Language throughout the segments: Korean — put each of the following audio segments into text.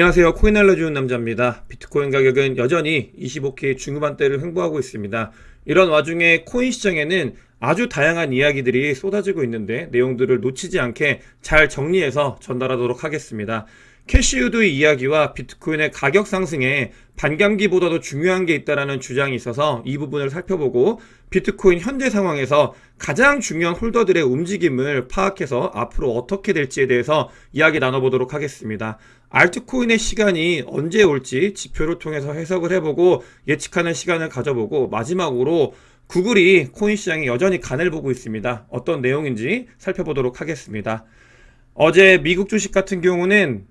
안녕하세요. 코인 알려주는 남자입니다. 비트코인 가격은 여전히 25K 중후반대를 횡보하고 있습니다. 이런 와중에 코인 시장에는 아주 다양한 이야기들이 쏟아지고 있는데 내용들을 놓치지 않게 잘 정리해서 전달하도록 하겠습니다. 캐시우드의 이야기와 비트코인의 가격 상승에 반감기보다도 중요한 게 있다는 주장이 있어서 이 부분을 살펴보고 비트코인 현재 상황에서 가장 중요한 홀더들의 움직임을 파악해서 앞으로 어떻게 될지에 대해서 이야기 나눠보도록 하겠습니다. 알트코인의 시간이 언제 올지 지표를 통해서 해석을 해보고 예측하는 시간을 가져보고 마지막으로 구글이 코인 시장에 여전히 간을 보고 있습니다. 어떤 내용인지 살펴보도록 하겠습니다. 어제 미국 주식 같은 경우는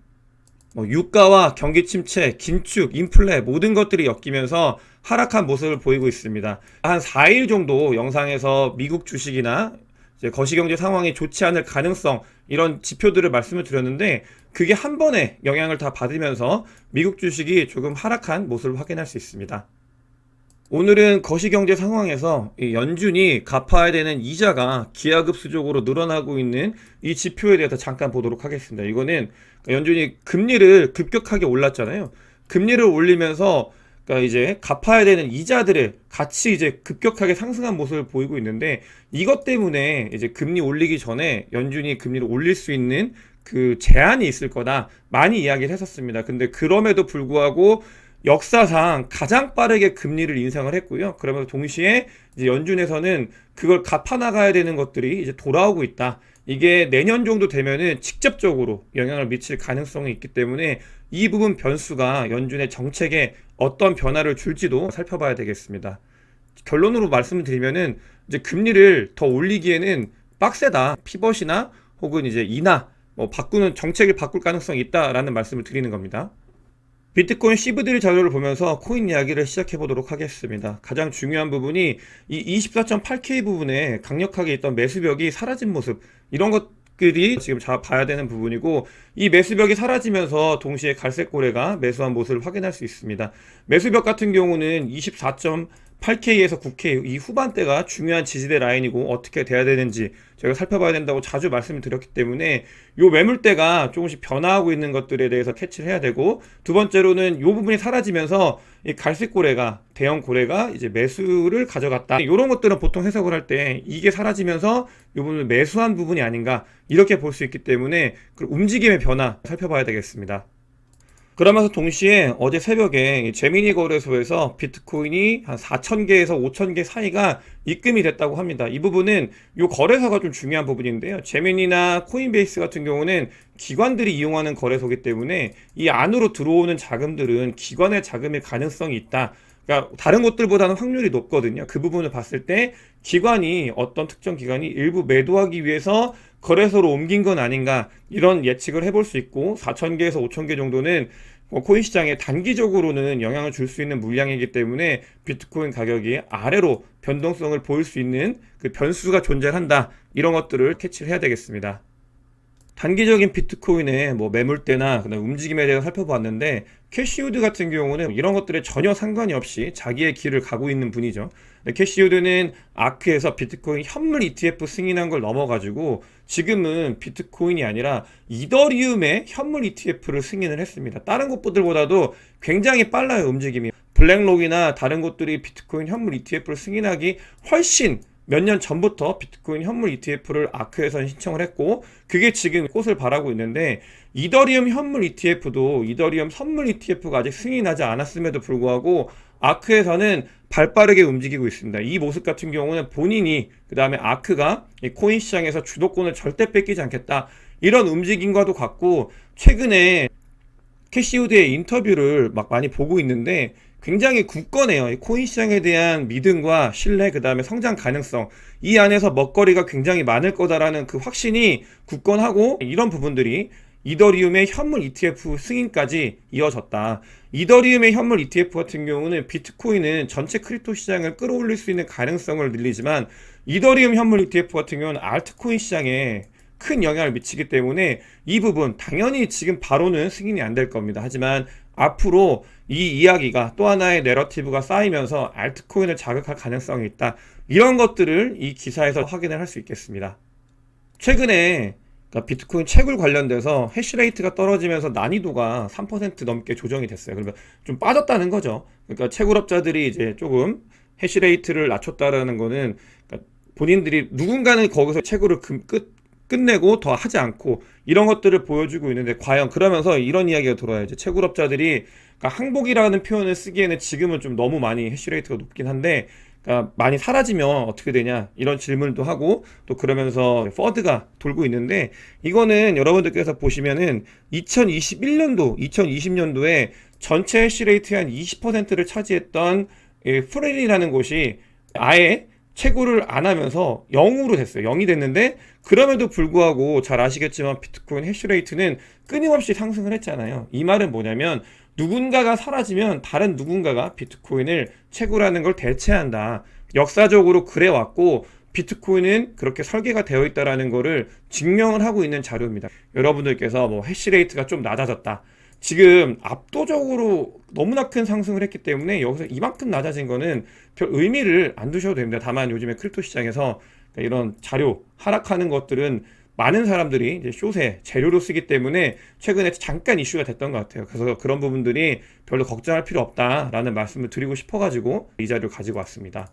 유가와 경기 침체, 긴축, 인플레 모든 것들이 엮이면서 하락한 모습을 보이고 있습니다. 한 4일 정도 영상에서 미국 주식이나 이제 거시경제 상황이 좋지 않을 가능성 이런 지표들을 말씀을 드렸는데 그게 한 번에 영향을 다 받으면서 미국 주식이 조금 하락한 모습을 확인할 수 있습니다. 오늘은 거시경제 상황에서 이 연준이 갚아야 되는 이자가 기하급수적으로 늘어나고 있는 이 지표에 대해서 잠깐 보도록 하겠습니다. 이거는 연준이 금리를 급격하게 올랐잖아요. 금리를 올리면서 그러니까 이제 갚아야 되는 이자들을 같이 이제 급격하게 상승한 모습을 보이고 있는데 이것 때문에 이제 금리 올리기 전에 연준이 금리를 올릴 수 있는 그 제한이 있을 거다 많이 이야기를 했었습니다. 근데 그럼에도 불구하고 역사상 가장 빠르게 금리를 인상을 했고요. 그러면서 동시에 이제 연준에서는 그걸 갚아 나가야 되는 것들이 이제 돌아오고 있다. 이게 내년 정도 되면은 직접적으로 영향을 미칠 가능성이 있기 때문에 이 부분 변수가 연준의 정책에 어떤 변화를 줄지도 살펴봐야 되겠습니다. 결론으로 말씀을 드리면은 이제 금리를 더 올리기에는 빡세다. 피벗이나 혹은 이제 인하 바꾸는 정책을 바꿀 가능성이 있다라는 말씀을 드리는 겁니다. 비트코인 시브드릴 자료를 보면서 코인 이야기를 시작해 보도록 하겠습니다. 가장 중요한 부분이 이 24.8K 부분에 강력하게 있던 매수벽이 사라진 모습 이런 것들이 지금 봐야 되는 부분이고 이 매수벽이 사라지면서 동시에 갈색고래가 매수한 모습을 확인할 수 있습니다. 매수벽 같은 경우는 24.8K에서 9K 이 후반대가 중요한 지지대 라인이고 어떻게 돼야 되는지 저희가 살펴봐야 된다고 자주 말씀을 드렸기 때문에 요 매물대가 조금씩 변화하고 있는 것들에 대해서 캐치를 해야 되고 두 번째로는 요 부분이 사라지면서 이 갈색 고래가 대형 고래가 이제 매수를 가져갔다. 이런 것들은 보통 해석을 할 때 이게 사라지면서 요 부분을 매수한 부분이 아닌가 이렇게 볼 수 있기 때문에 그 움직임의 변화 살펴봐야 되겠습니다. 그러면서 동시에 어제 새벽에 제미니 거래소에서 비트코인이 한 4,000개에서 5,000개 사이가 입금이 됐다고 합니다. 이 부분은 이 거래소가 좀 중요한 부분인데요. 제미니나 코인베이스 같은 경우는 기관들이 이용하는 거래소이기 때문에 이 안으로 들어오는 자금들은 기관의 자금일 가능성이 있다. 그러니까 다른 곳들보다는 확률이 높거든요. 그 부분을 봤을 때 기관이 어떤 특정 기관이 일부 매도하기 위해서 거래소로 옮긴 건 아닌가 이런 예측을 해볼 수 있고 4,000개에서 5,000개 정도는 코인 시장에 단기적으로는 영향을 줄 수 있는 물량이기 때문에 비트코인 가격이 아래로 변동성을 보일 수 있는 그 변수가 존재한다 이런 것들을 캐치를 해야 되겠습니다. 단기적인 비트코인의 매물대나 그다음 움직임에 대해서 살펴봤는데 캐시우드 같은 경우는 이런 것들에 전혀 상관이 없이 자기의 길을 가고 있는 분이죠. 캐시우드는 아크에서 비트코인 현물 ETF 승인한 걸 넘어가지고 지금은 비트코인이 아니라 이더리움의 현물 ETF를 승인을 했습니다. 다른 곳들보다도 굉장히 빨라요, 움직임이. 블랙록이나 다른 곳들이 비트코인 현물 ETF를 승인하기 훨씬 몇 년 전부터 비트코인 현물 ETF를 아크에서는 신청을 했고 그게 지금 꽃을 발하고 있는데 이더리움 현물 ETF도 이더리움 선물 ETF가 아직 승인하지 않았음에도 불구하고 아크에서는 발빠르게 움직이고 있습니다. 이 모습 같은 경우는 본인이 그 다음에 아크가 이 코인 시장에서 주도권을 절대 뺏기지 않겠다 이런 움직임과도 같고 최근에 캐시우드의 인터뷰를 막 많이 보고 있는데 굉장히 굳건해요. 이 코인 시장에 대한 믿음과 신뢰, 그 다음에 성장 가능성 이 안에서 먹거리가 굉장히 많을 거다라는 그 확신이 굳건하고 이런 부분들이 이더리움의 현물 ETF 승인까지 이어졌다. 이더리움의 현물 ETF 같은 경우는 비트코인은 전체 크립토 시장을 끌어올릴 수 있는 가능성을 늘리지만 이더리움 현물 ETF 같은 경우는 알트코인 시장에 큰 영향을 미치기 때문에 이 부분 당연히 지금 바로는 승인이 안 될 겁니다. 하지만 앞으로 이 이야기가 또 하나의 내러티브가 쌓이면서 알트코인을 자극할 가능성이 있다. 이런 것들을 이 기사에서 확인을 할 수 있겠습니다. 최근에 그러니까 비트코인 채굴 관련돼서 해시레이트가 떨어지면서 난이도가 3% 넘게 조정이 됐어요. 그러면 좀 빠졌다는 거죠. 그러니까 채굴업자들이 이제 조금 해시레이트를 낮췄다라는 거는, 그러니까 본인들이 누군가는 거기서 채굴을 끝내고 더 하지 않고 이런 것들을 보여주고 있는데, 과연 그러면서 이런 이야기가 돌아요. 이제 채굴업자들이, 그러니까 항복이라는 표현을 쓰기에는 지금은 좀 너무 많이 해시레이트가 높긴 한데, 그러니까 많이 사라지면 어떻게 되냐 이런 질문도 하고, 또 그러면서 퍼드가 돌고 있는데, 이거는 여러분들께서 보시면은 2021년도, 2020년도에 전체 해시레이트의 한 20%를 차지했던 이 프렐이라는 곳이 아예 채굴을 안 하면서 0으로 됐어요. 0이 됐는데, 그럼에도 불구하고 잘 아시겠지만 비트코인 해시레이트는 끊임없이 상승을 했잖아요. 이 말은 뭐냐면, 누군가가 사라지면 다른 누군가가 비트코인을 채굴하는 걸 대체한다. 역사적으로 그래 왔고, 비트코인은 그렇게 설계가 되어 있다라는 거를 증명을 하고 있는 자료입니다. 여러분들께서 뭐 해시레이트가 좀 낮아졌다, 지금 압도적으로 너무나 큰 상승을 했기 때문에 여기서 이만큼 낮아진 거는 별 의미를 안 두셔도 됩니다. 다만 요즘에 크립토 시장에서 이런 자료 하락하는 것들은 많은 사람들이 이제 숏에 재료로 쓰기 때문에 최근에 잠깐 이슈가 됐던 것 같아요. 그래서 그런 부분들이 별로 걱정할 필요 없다라는 말씀을 드리고 싶어가지고 이 자료를 가지고 왔습니다.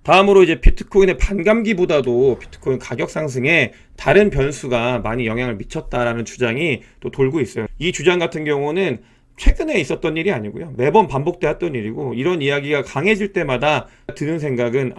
다음으로 이제 비트코인의 반감기보다도 비트코인 가격 상승에 다른 변수가 많이 영향을 미쳤다라는 주장이 또 돌고 있어요. 이 주장 같은 경우는 최근에 있었던 일이 아니고요. 매번 반복되었던 일이고, 이런 이야기가 강해질 때마다 드는 생각은,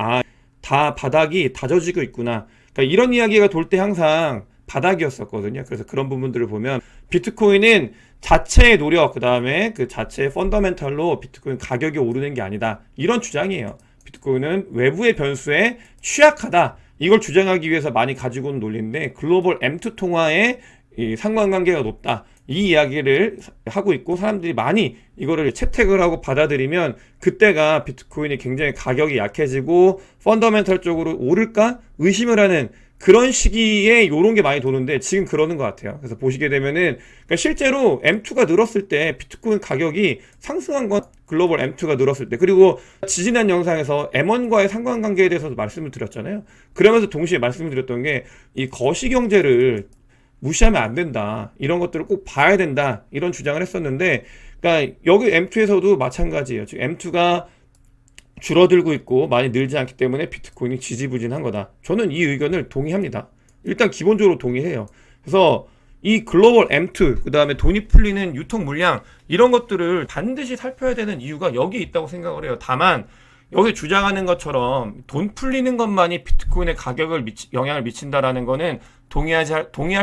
다 바닥이 다져지고 있구나. 그러니까 이런 이야기가 돌 때 항상 바닥이었었거든요. 그래서 그런 부분들을 보면 비트코인은 자체의 노력, 그 다음에 그 자체의 펀더멘탈로 비트코인 가격이 오르는 게 아니다, 이런 주장이에요. 비트코인은 외부의 변수에 취약하다, 이걸 주장하기 위해서 많이 가지고 온 논리인데, 글로벌 M2 통화의 이 상관관계가 높다, 이 이야기를 하고 있고, 사람들이 많이 이거를 채택을 하고 받아들이면 그때가 비트코인이 굉장히 가격이 약해지고 펀더멘탈적으로 오를까 의심을 하는 그런 시기에 요런 게 많이 도는데, 지금 그러는 것 같아요. 그래서 보시게 되면은, 그러니까 실제로 M2가 늘었을 때 비트코인 가격이 상승한 건 글로벌 M2가 늘었을 때, 그리고 지지난 영상에서 M1과의 상관관계에 대해서도 말씀을 드렸잖아요. 그러면서 동시에 말씀을 드렸던 게, 이 거시경제를 무시하면 안 된다, 이런 것들을 꼭 봐야 된다, 이런 주장을 했었는데, 그러니까 여기 M2에서도 마찬가지예요. 지금 M2가 줄어들고 있고 많이 늘지 않기 때문에 비트코인이 지지부진한 거다. 저는 이 의견을 동의합니다. 일단 기본적으로 동의해요. 그래서 이 글로벌 M2, 그 다음에 돈이 풀리는 유통 물량, 이런 것들을 반드시 살펴야 되는 이유가 여기 있다고 생각을 해요. 다만 여기 주장하는 것처럼 돈 풀리는 것만이 비트코인의 가격을 영향을 미친다라는 거는 동의할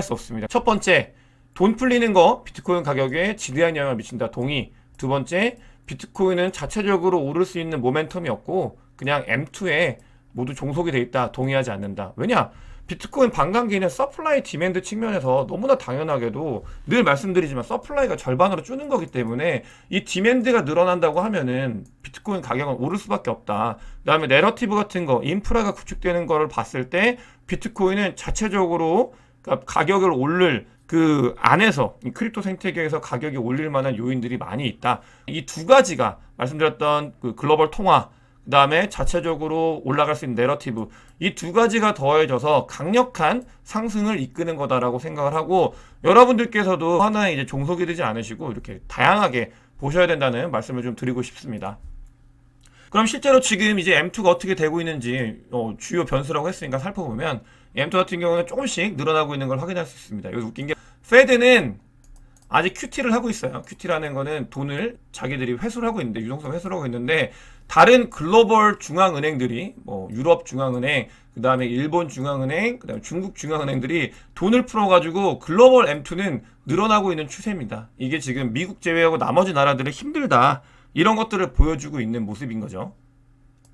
수 없습니다. 첫 번째, 돈 풀리는 거 비트코인 가격에 지대한 영향을 미친다, 동의. 두 번째, 비트코인은 자체적으로 오를 수 있는 모멘텀이 없고 그냥 M2에 모두 종속이 돼 있다, 동의하지 않는다. 왜냐? 비트코인 반감기는 서플라이 디맨드 측면에서 너무나 당연하게도 늘 말씀드리지만 서플라이가 절반으로 줄는 거기 때문에 이 디맨드가 늘어난다고 하면은 비트코인 가격은 오를 수밖에 없다. 그 다음에 내러티브 같은 거, 인프라가 구축되는 거를 봤을 때 비트코인은 자체적으로 그러니까 가격을 오를 그 안에서 이 크립토 생태계에서 가격이 올릴 만한 요인들이 많이 있다. 이 두 가지가 말씀드렸던 그 글로벌 통화, 그 다음에 자체적으로 올라갈 수 있는 내러티브, 이 두 가지가 더해져서 강력한 상승을 이끄는 거다라고 생각을 하고, 여러분들께서도 하나에 이제 종속이 되지 않으시고 이렇게 다양하게 보셔야 된다는 말씀을 좀 드리고 싶습니다. 그럼 실제로 지금 이제 M2가 어떻게 되고 있는지 주요 변수라고 했으니까 살펴보면, M2 같은 경우는 조금씩 늘어나고 있는 걸 확인할 수 있습니다. 여기 웃긴 게, 페드는 아직 QT를 하고 있어요. QT라는 거는 돈을 자기들이 회수를 하고 있는데, 유동성 회수를 하고 있는데, 다른 글로벌 중앙은행들이 뭐 유럽 중앙은행, 그 다음에 일본 중앙은행, 그 다음에 중국 중앙은행들이 돈을 풀어가지고 글로벌 M2는 늘어나고 있는 추세입니다. 이게 지금 미국 제외하고 나머지 나라들은 힘들다, 이런 것들을 보여주고 있는 모습인 거죠.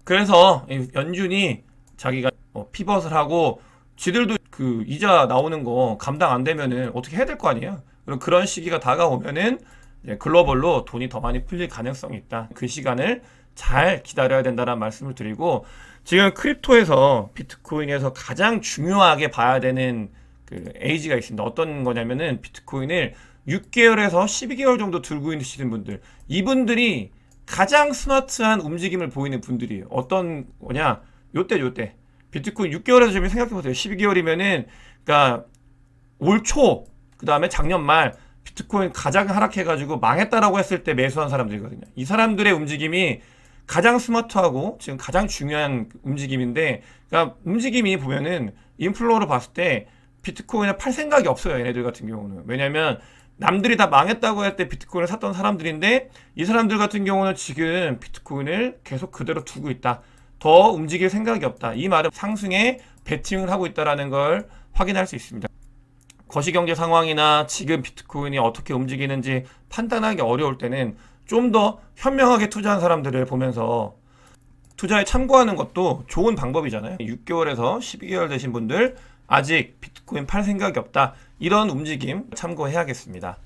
그래서 연준이 자기가 피벗을 하고, 지들도 그 이자 나오는 거 감당 안 되면은 어떻게 해야 될 거 아니에요. 그럼 그런 시기가 다가오면은 이제 글로벌로 돈이 더 많이 풀릴 가능성이 있다. 그 시간을 잘 기다려야 된다는 말씀을 드리고, 지금 크립토에서 비트코인에서 가장 중요하게 봐야 되는 그 에이지가 있습니다. 어떤 거냐면은 비트코인을 6개월에서 12개월 정도 들고 있으시는 분들, 이분들이 가장 스마트한 움직임을 보이는 분들이에요. 어떤 거냐? 요때 비트코인 6개월에서 좀 생각해보세요. 12개월이면은 그러니까 올 초, 그 다음에 작년 말 비트코인 가장 하락해가지고 망했다라고 했을 때 매수한 사람들이거든요. 이 사람들의 움직임이 가장 스마트하고 지금 가장 중요한 움직임인데, 그러니까 움직임이 보면은 인플로우로 봤을 때 비트코인을 팔 생각이 없어요. 얘네들 같은 경우는. 왜냐면 남들이 다 망했다고 할 때 비트코인을 샀던 사람들인데, 이 사람들 같은 경우는 지금 비트코인을 계속 그대로 두고 있다. 더 움직일 생각이 없다. 이 말은 상승에 베팅을 하고 있다는 걸 확인할 수 있습니다. 거시경제 상황이나 지금 비트코인이 어떻게 움직이는지 판단하기 어려울 때는 좀 더 현명하게 투자한 사람들을 보면서 투자에 참고하는 것도 좋은 방법이잖아요. 6개월에서 12개월 되신 분들, 아직 비트코인 팔 생각이 없다. 이런 움직임 참고해야겠습니다.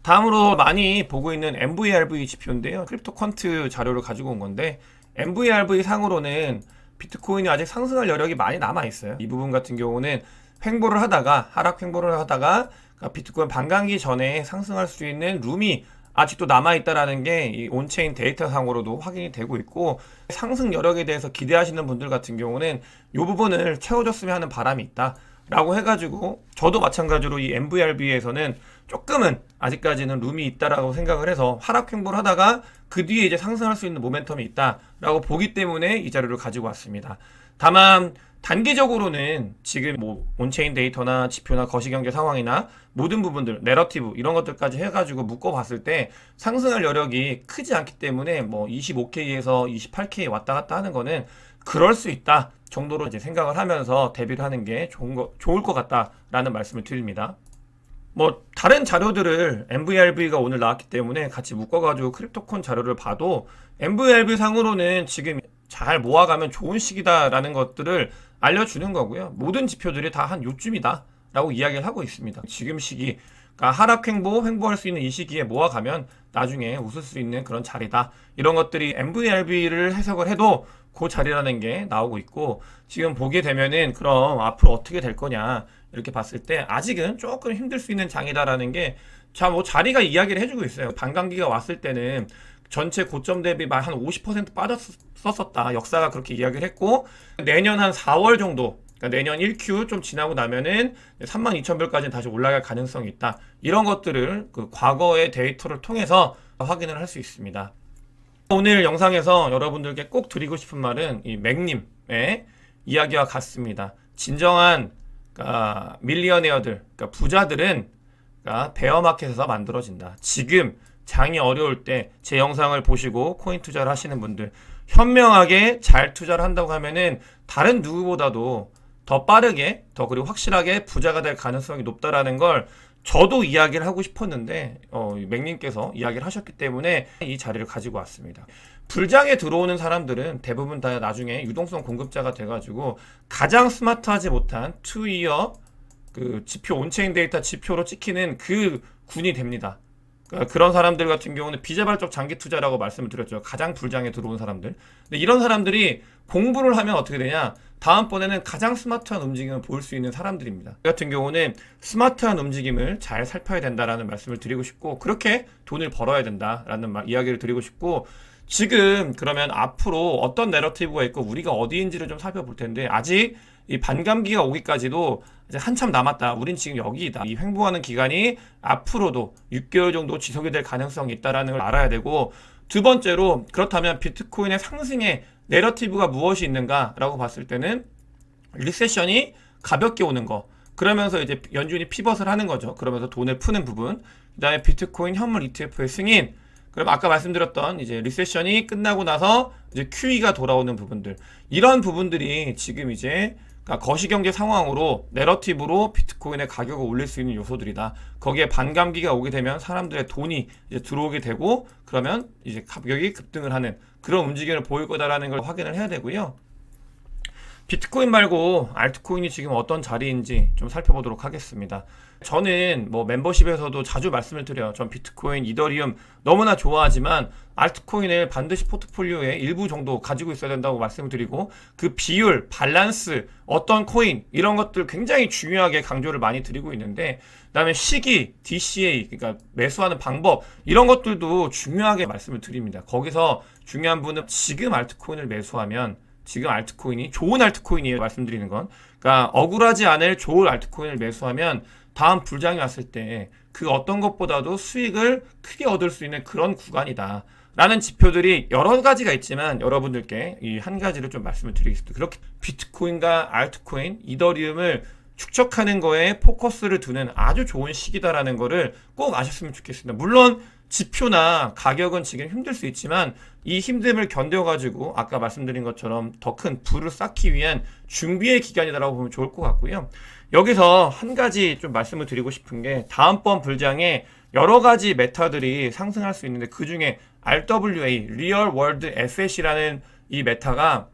다음으로 많이 보고 있는 MVRV 지표인데요. 크립토 퀀트 자료를 가지고 온 건데, MVRV 상으로는 비트코인이 아직 상승할 여력이 많이 남아 있어요. 이 부분 같은 경우는 횡보를 하다가, 하락 횡보를 하다가 비트코인 반감기 전에 상승할 수 있는 룸이 아직도 남아있다라는 게 이 온체인 데이터 상으로도 확인이 되고 있고, 상승 여력에 대해서 기대하시는 분들 같은 경우는 이 부분을 채워줬으면 하는 바람이 있다 라고 해가지고, 저도 마찬가지로 이 MVRB에서는 조금은 아직까지는 룸이 있다라고 생각을 해서 하락 횡보를 하다가 그 뒤에 이제 상승할 수 있는 모멘텀이 있다라고 보기 때문에 이 자료를 가지고 왔습니다. 다만 단기적으로는 지금 뭐 온체인 데이터나 지표나 거시경제 상황이나 모든 부분들, 내러티브 이런 것들까지 해가지고 묶어봤을 때 상승할 여력이 크지 않기 때문에 뭐 25K에서 28K 왔다 갔다 하는 거는 그럴 수 있다 정도로 이제 생각을 하면서 대비를 하는 게 좋을 것 같다라는 말씀을 드립니다. 뭐 다른 자료들을 MVRV가 오늘 나왔기 때문에 같이 묶어가지고 크립토콘 자료를 봐도 MVRV 상으로는 지금 잘 모아가면 좋은 시기다라는 것들을 알려주는 거고요. 모든 지표들이 다 한 요쯤이다 라고 이야기를 하고 있습니다. 지금 시기, 그러니까 하락 횡보할 수 있는 이 시기에 모아가면 나중에 웃을 수 있는 그런 자리다. 이런 것들이 MVRV를 해석을 해도 그 자리라는 게 나오고 있고, 지금 보게 되면은 그럼 앞으로 어떻게 될 거냐 이렇게 봤을 때 아직은 조금 힘들 수 있는 장이다라는 게, 자, 뭐 자리가 이야기를 해주고 있어요. 반감기가 왔을 때는 전체 고점 대비 한 50% 빠졌었다. 역사가 그렇게 이야기를 했고, 내년 한 4월 정도, 그러니까 내년 1Q 좀 지나고 나면은 32,000불까지는 다시 올라갈 가능성이 있다. 이런 것들을 그 과거의 데이터를 통해서 확인을 할 수 있습니다. 오늘 영상에서 여러분들께 꼭 드리고 싶은 말은 이 맥님의 이야기와 같습니다. 진정한 밀리어네어들, 그러니까 부자들은 베어마켓에서 만들어진다. 지금 장이 어려울 때 제 영상을 보시고 코인 투자를 하시는 분들, 현명하게 잘 투자를 한다고 하면은 다른 누구보다도 더 빠르게, 더 그리고 확실하게 부자가 될 가능성이 높다라는 걸 저도 이야기를 하고 싶었는데 맥님께서 이야기를 하셨기 때문에 이 자리를 가지고 왔습니다. 불장에 들어오는 사람들은 대부분 다 나중에 유동성 공급자가 돼가지고 가장 스마트하지 못한 2이어 그 지표, 온체인 데이터 지표로 찍히는 그 군이 됩니다. 그런 사람들 같은 경우는 비자발적 장기 투자라고 말씀을 드렸죠. 가장 불장에 들어온 사람들. 근데 이런 사람들이 공부를 하면 어떻게 되냐? 다음번에는 가장 스마트한 움직임을 보일 수 있는 사람들입니다. 이 같은 경우는 스마트한 움직임을 잘 살펴야 된다라는 말씀을 드리고 싶고, 그렇게 돈을 벌어야 된다라는 이야기를 드리고 싶고, 지금 그러면 앞으로 어떤 내러티브가 있고 우리가 어디인지를 좀 살펴볼 텐데, 아직 이 반감기가 오기까지도 이제 한참 남았다. 우린 지금 여기이다. 이 횡보하는 기간이 앞으로도 6개월 정도 지속이 될 가능성이 있다라는 걸 알아야 되고, 두 번째로 그렇다면 비트코인의 상승의 내러티브가 무엇이 있는가라고 봤을 때는 리세션이 가볍게 오는 거, 그러면서 이제 연준이 피벗을 하는 거죠. 그러면서 돈을 푸는 부분, 그 다음에 비트코인 현물 ETF의 승인, 그럼 아까 말씀드렸던 이제 리세션이 끝나고 나서 이제 QE가 돌아오는 부분들, 이런 부분들이 지금 이제 거시경제 상황으로 내러티브로 비트코인의 가격을 올릴 수 있는 요소들이다. 거기에 반감기가 오게 되면 사람들의 돈이 이제 들어오게 되고, 그러면 이제 가격이 급등을 하는 그런 움직임을 보일 거다라는 걸 확인을 해야 되고요. 비트코인 말고 알트코인이 지금 어떤 자리인지 좀 살펴보도록 하겠습니다. 저는 뭐 멤버십에서도 자주 말씀을 드려요. 전 비트코인, 이더리움 너무나 좋아하지만 알트코인을 반드시 포트폴리오에 일부 정도 가지고 있어야 된다고 말씀을 드리고, 그 비율, 밸런스, 어떤 코인 이런 것들 굉장히 중요하게 강조를 많이 드리고 있는데, 그다음에 시기, DCA, 그러니까 매수하는 방법, 이런 것들도 중요하게 말씀을 드립니다. 거기서 중요한 분은 지금 알트코인을 매수하면 지금 알트코인이 좋은 알트코인이에요. 말씀드리는 건. 그러니까 억울하지 않을 좋은 알트코인을 매수하면 다음 불장이 왔을 때 그 어떤 것보다도 수익을 크게 얻을 수 있는 그런 구간이다. 라는 지표들이 여러 가지가 있지만 여러분들께 이 한 가지를 좀 말씀을 드리겠습니다. 그렇게 비트코인과 알트코인, 이더리움을 축적하는 거에 포커스를 두는 아주 좋은 시기다라는 거를 꼭 아셨으면 좋겠습니다. 물론 지표나 가격은 지금 힘들 수 있지만 이 힘듦을 견뎌가지고 아까 말씀드린 것처럼 더 큰 부를 쌓기 위한 준비의 기간이다라고 보면 좋을 것 같고요. 여기서 한 가지 좀 말씀을 드리고 싶은 게 다음번 불장에 여러 가지 메타들이 상승할 수 있는데 그 중에 RWA, Real World Asset이라는 이 메타가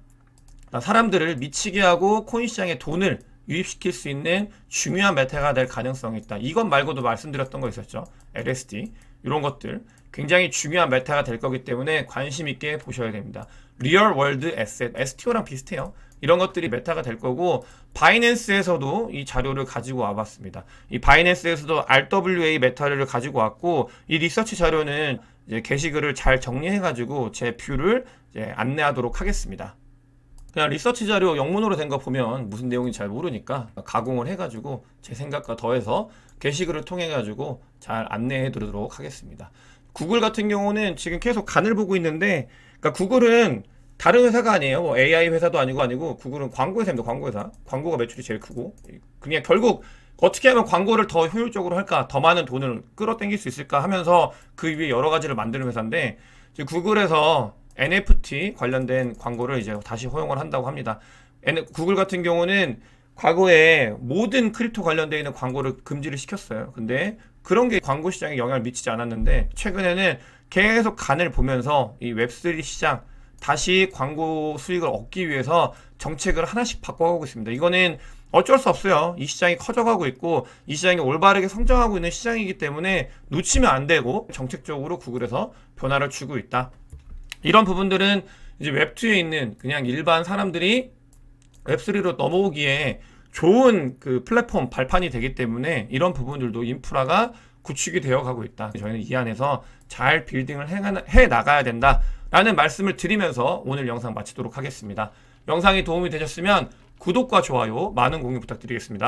사람들을 미치게 하고 코인 시장에 돈을 유입시킬 수 있는 중요한 메타가 될 가능성이 있다. 이것 말고도 말씀드렸던 거 있었죠. LSD 이런 것들 굉장히 중요한 메타가 될 거기 때문에 관심 있게 보셔야 됩니다. Real World Asset, STO랑 비슷해요. 이런 것들이 메타가 될 거고 바이낸스에서도 이 자료를 가지고 와봤습니다. 이 바이낸스에서도 RWA 메타를 가지고 왔고 이 리서치 자료는 이제 게시글을 잘 정리해가지고 제 뷰를 이제 안내하도록 하겠습니다. 그냥 리서치 자료 영문으로 된 거 보면 무슨 내용인지 잘 모르니까 가공을 해가지고 제 생각과 더해서 게시글을 통해가지고 잘 안내해 드리도록 하겠습니다. 구글 같은 경우는 지금 계속 간을 보고 있는데, 그러니까 구글은 다른 회사가 아니에요. 뭐 AI 회사도 아니고 구글은 광고 회사입니다. 광고 회사. 광고가 매출이 제일 크고 그냥 결국 어떻게 하면 광고를 더 효율적으로 할까, 더 많은 돈을 끌어당길 수 있을까 하면서 그 위에 여러 가지를 만드는 회사인데 지금 구글에서 NFT 관련된 광고를 이제 다시 허용을 한다고 합니다. 구글 같은 경우는 과거에 모든 크립토 관련되어 있는 광고를 금지를 시켰어요. 근데 그런 게 광고 시장에 영향을 미치지 않았는데 최근에는 계속 간을 보면서 이 웹3 시장 다시 광고 수익을 얻기 위해서 정책을 하나씩 바꿔가고 있습니다. 이거는 어쩔 수 없어요. 이 시장이 커져가고 있고 이 시장이 올바르게 성장하고 있는 시장이기 때문에 놓치면 안 되고 정책적으로 구글에서 변화를 주고 있다. 이런 부분들은 이제 웹2에 있는 그냥 일반 사람들이 웹3로 넘어오기에 좋은 그 플랫폼 발판이 되기 때문에 이런 부분들도 인프라가 구축이 되어 가고 있다. 저희는 이 안에서 잘 빌딩을 해 나가야 된다 라는 말씀을 드리면서 오늘 영상 마치도록 하겠습니다. 영상이 도움이 되셨으면 구독과 좋아요 많은 공유 부탁드리겠습니다.